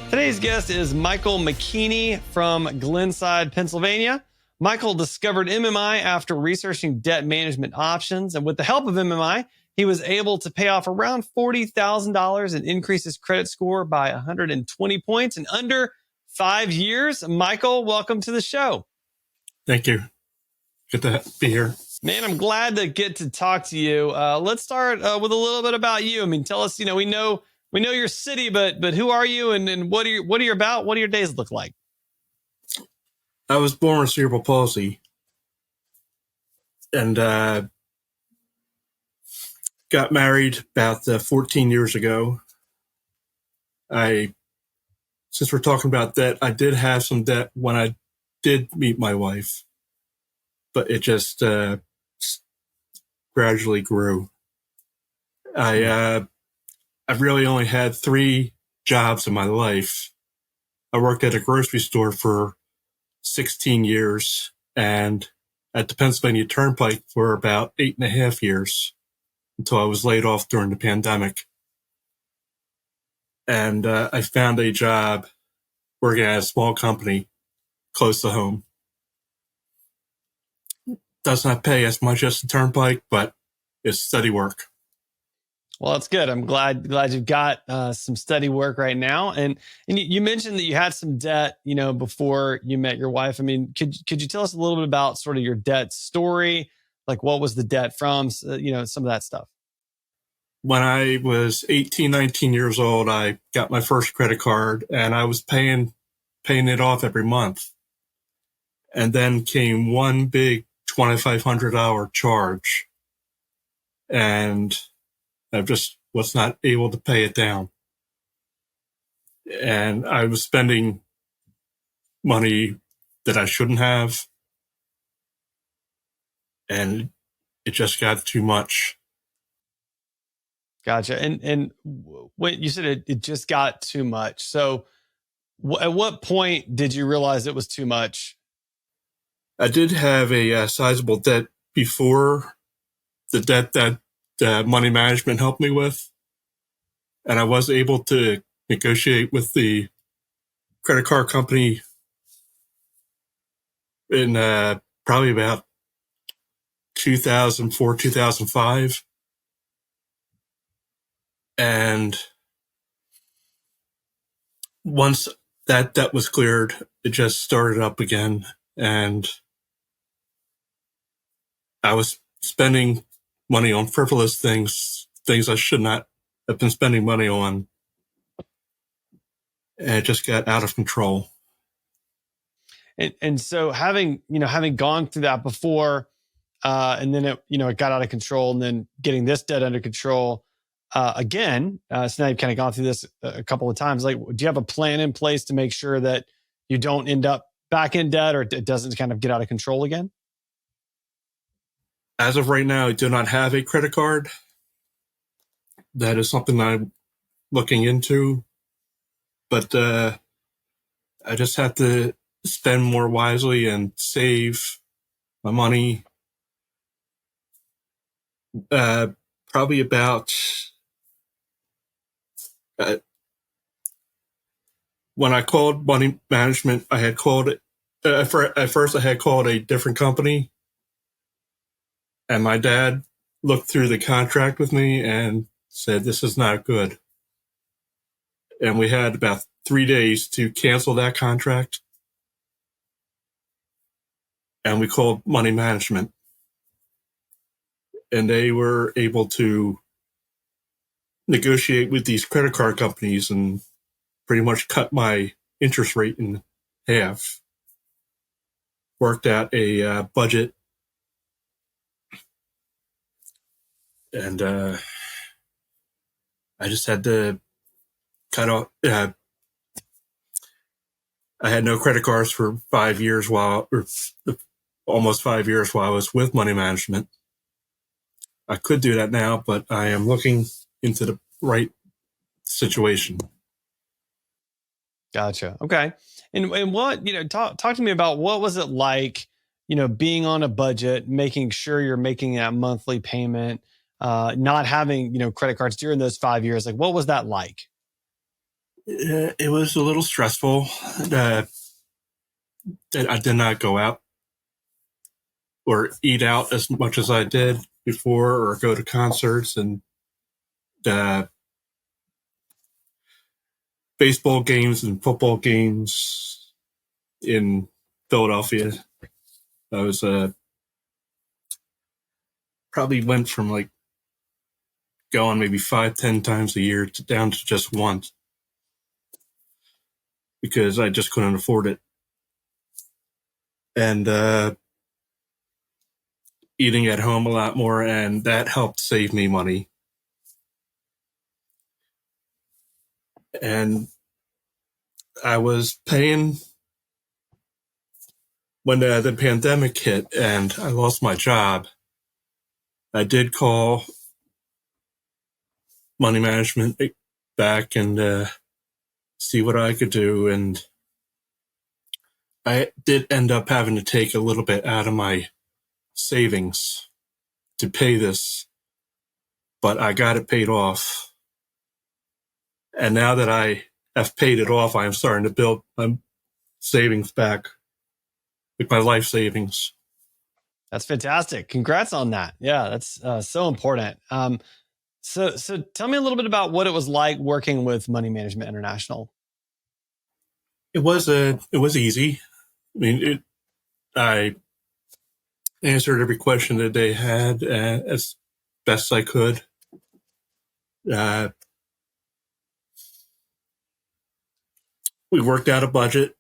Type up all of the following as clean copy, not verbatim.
Today's guest is Michael McKeaney from Glenside, Pennsylvania. Michael discovered MMI after researching debt management options, and with the help of MMI, he was able to pay off around $40,000 and increase his credit score by 120 points in under 5 years. Michael, welcome to the show. Thank you. Good to be here. Man, I'm glad to get to talk to you. Let's start with a little bit about you. I mean, tell us, we know your city, but who are you and what are you about? What do your days look like? I was born with cerebral palsy and got married about 14 years ago. Since we're talking about debt, I did have some debt when I did meet my wife, but it just gradually grew. I've really only had 3 jobs in my life. I worked at a grocery store for 16 years and at the Pennsylvania Turnpike for about 8.5 years until I was laid off during the pandemic. And I found a job working at a small company close to home. Does not pay as much as the Turnpike, but it's steady work. Well, that's good. I'm glad you've got some steady work right now. And you mentioned that you had some debt, before you met your wife. I mean, could you tell us a little bit about sort of your debt story? Like, what was the debt from? Some of that stuff. When I was 18, 19 years old, I got my first credit card and I was paying it off every month. And then came one big $2,500 charge. And I just was not able to pay it down. And I was spending money that I shouldn't have. And it just got too much. Gotcha. And when you said it just got too much. So at what point did you realize it was too much? I did have a sizable debt before the debt that money management helped me with. And I was able to negotiate with the credit card company in probably about 2004, 2005. And once that debt was cleared, it just started up again. And I was spending money on frivolous things I should not have been spending money on. And it just got out of control. And so having gone through that before, and then it got out of control, and then getting this debt under control again. So now you've kind of gone through this a couple of times. Like, do you have a plan in place to make sure that you don't end up back in debt, or it doesn't kind of get out of control again? As of right now, I do not have a credit card. That is something I'm looking into. But I just have to spend more wisely and save my money. Probably about when I called money management, I had called it. At first, I had called a different company. And my dad looked through the contract with me and said, "This is not good." And we had about 3 days to cancel that contract. And we called money management. And they were able to negotiate with these credit card companies and pretty much cut my interest rate in half. Worked out a budget. And I just had to cut off. I had no credit cards for 5 years almost 5 years while I was with money management. I could do that now, but I am looking into the right situation. Gotcha. Okay. And what, talk to me about what was it like, being on a budget, making sure you're making that monthly payment, not having, credit cards during those 5 years. Like, what was that like? It was a little stressful. Uh, I did not go out or eat out as much as I did before, or go to concerts and uh, baseball games and football games in Philadelphia. I was probably went from like going maybe 5-10 times a year to down to just once because I just couldn't afford it. And eating at home a lot more, and that helped save me money. And I was paying when the pandemic hit and I lost my job. I did call money management back and see what I could do. And I did end up having to take a little bit out of my savings to pay this, but I got it paid off. And now that I have paid it off, I am starting to build my savings back, like my life savings. That's fantastic. Congrats on that. Yeah, that's so important. So tell me a little bit about what it was like working with Money Management International. It was easy. I mean, I answered every question that they had as best I could. Uh, we worked out a budget.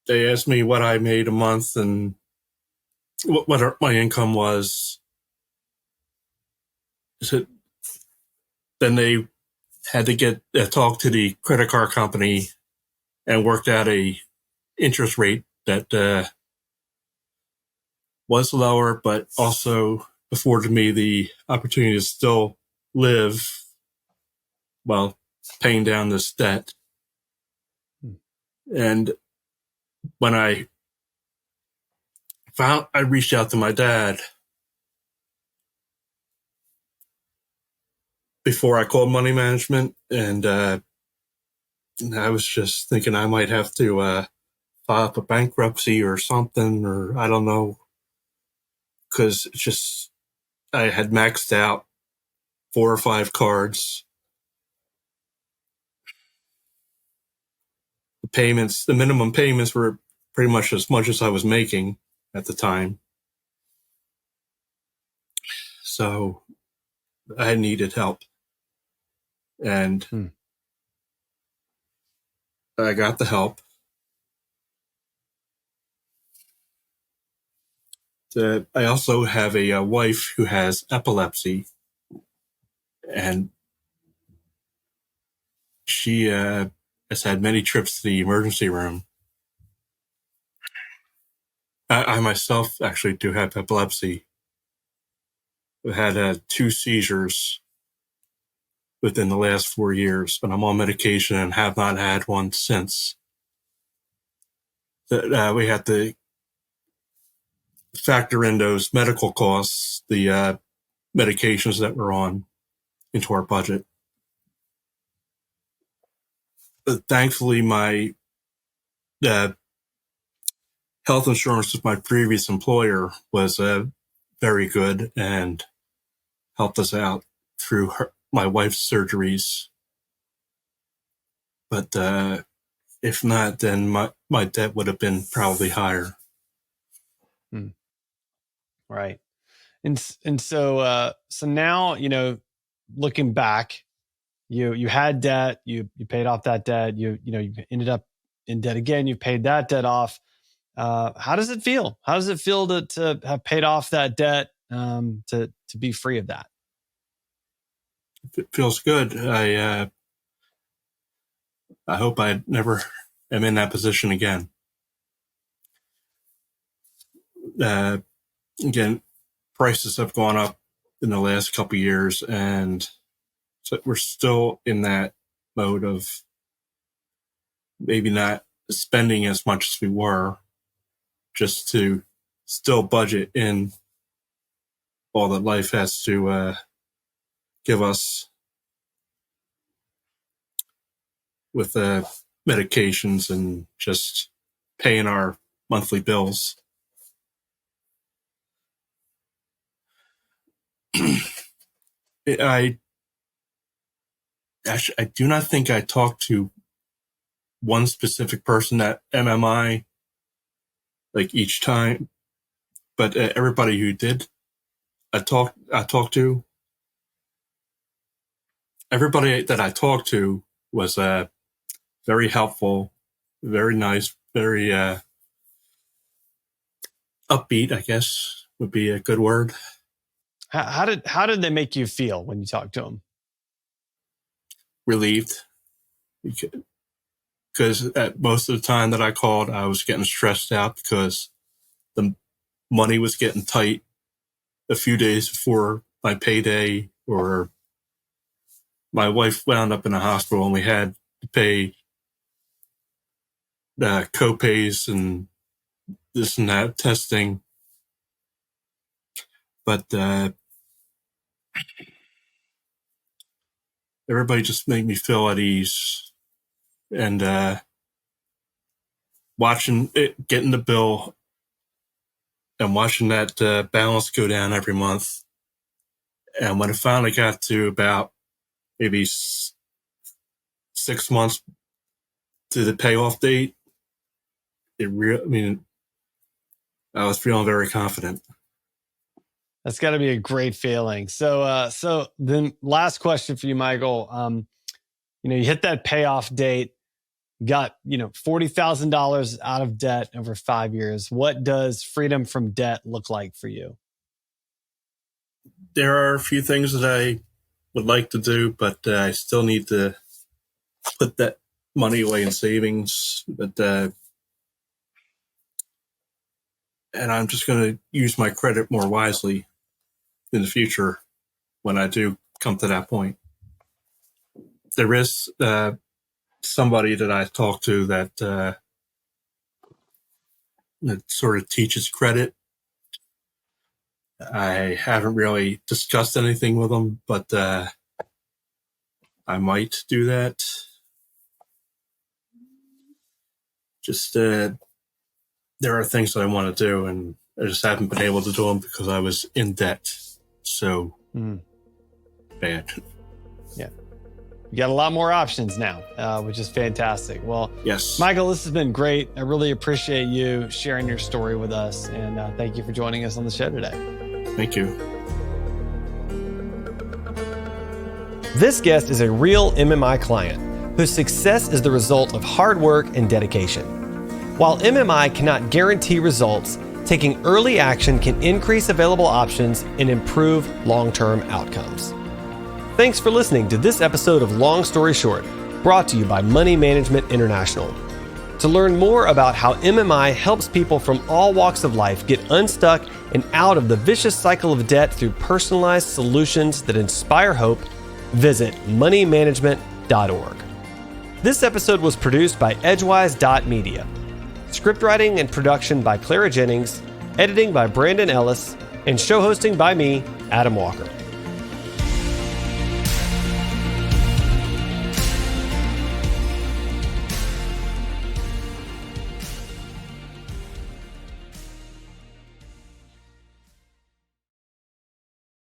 They asked me what I made a month and what my income was. So then they had to get talk to the credit card company and worked out a interest rate that was lower, but also afforded me the opportunity to still live while paying down this debt. And when I reached out to my dad before I called money management, and I was just thinking I might have to file up a bankruptcy or something, or I don't know, because it's just I had maxed out 4 or 5 cards. The minimum payments were pretty much as I was making at the time. So I needed help. And I got the help. I also have a wife who has epilepsy, and she has had many trips to the emergency room. I myself actually do have epilepsy. I had 2 seizures within the last 4 years, but I'm on medication and have not had one since. We had to factor in those medical costs, the medications that we're on, into our budget. But thankfully, my health insurance with my previous employer was very good and helped us out through my wife's surgeries. But if not, then my debt would have been probably higher. Right. And so now, looking back, you had debt, you paid off that debt, you ended up in debt again, you paid that debt off. How does it feel? How does it feel to have paid off that debt, to be free of that? It feels good. I hope I never am in that position again. Again, prices have gone up in the last couple of years, and so we're still in that mode of maybe not spending as much as we were, just to still budget in all that life has to give us. with medications and just paying our monthly bills. I do not think I talked to one specific person at MMI like each time, but everybody who did, I talked to. Everybody that I talked to was very helpful, very nice, very upbeat, I guess would be a good word. How did they make you feel when you talked to them? Relieved, because at most of the time that I called, I was getting stressed out because the money was getting tight a few days before my payday, or my wife wound up in the hospital and we had to pay the co-pays and this and that testing. But everybody just made me feel at ease. And watching it, getting the bill and watching that balance go down every month. And when it finally got to about maybe 6 months to the payoff date, I was feeling very confident. That's got to be a great feeling. So then last question for you, Michael. You hit that payoff date, got, $40,000 out of debt over 5 years. What does freedom from debt look like for you? There are a few things that I would like to do, but I still need to put that money away in savings. But and I'm just going to use my credit more wisely in the future when I do come to that point. There is somebody that I talk to that sort of teaches credit. I haven't really discussed anything with them, but I might do that. Just there are things that I want to do, and I just haven't been able to do them because I was in debt so bad. Yeah. You got a lot more options now, which is fantastic. Well, yes, Michael, this has been great. I really appreciate you sharing your story with us, and thank you for joining us on the show today. Thank you. This guest is a real MMI client whose success is the result of hard work and dedication. While MMI cannot guarantee results, taking early action can increase available options and improve long-term outcomes. Thanks for listening to this episode of Long Story Short, brought to you by Money Management International. To learn more about how MMI helps people from all walks of life get unstuck and out of the vicious cycle of debt through personalized solutions that inspire hope, visit moneymanagement.org. This episode was produced by Edgewise.media. Script writing and production by Clara Jennings, editing by Brandon Ellis, and show hosting by me, Adam Walker.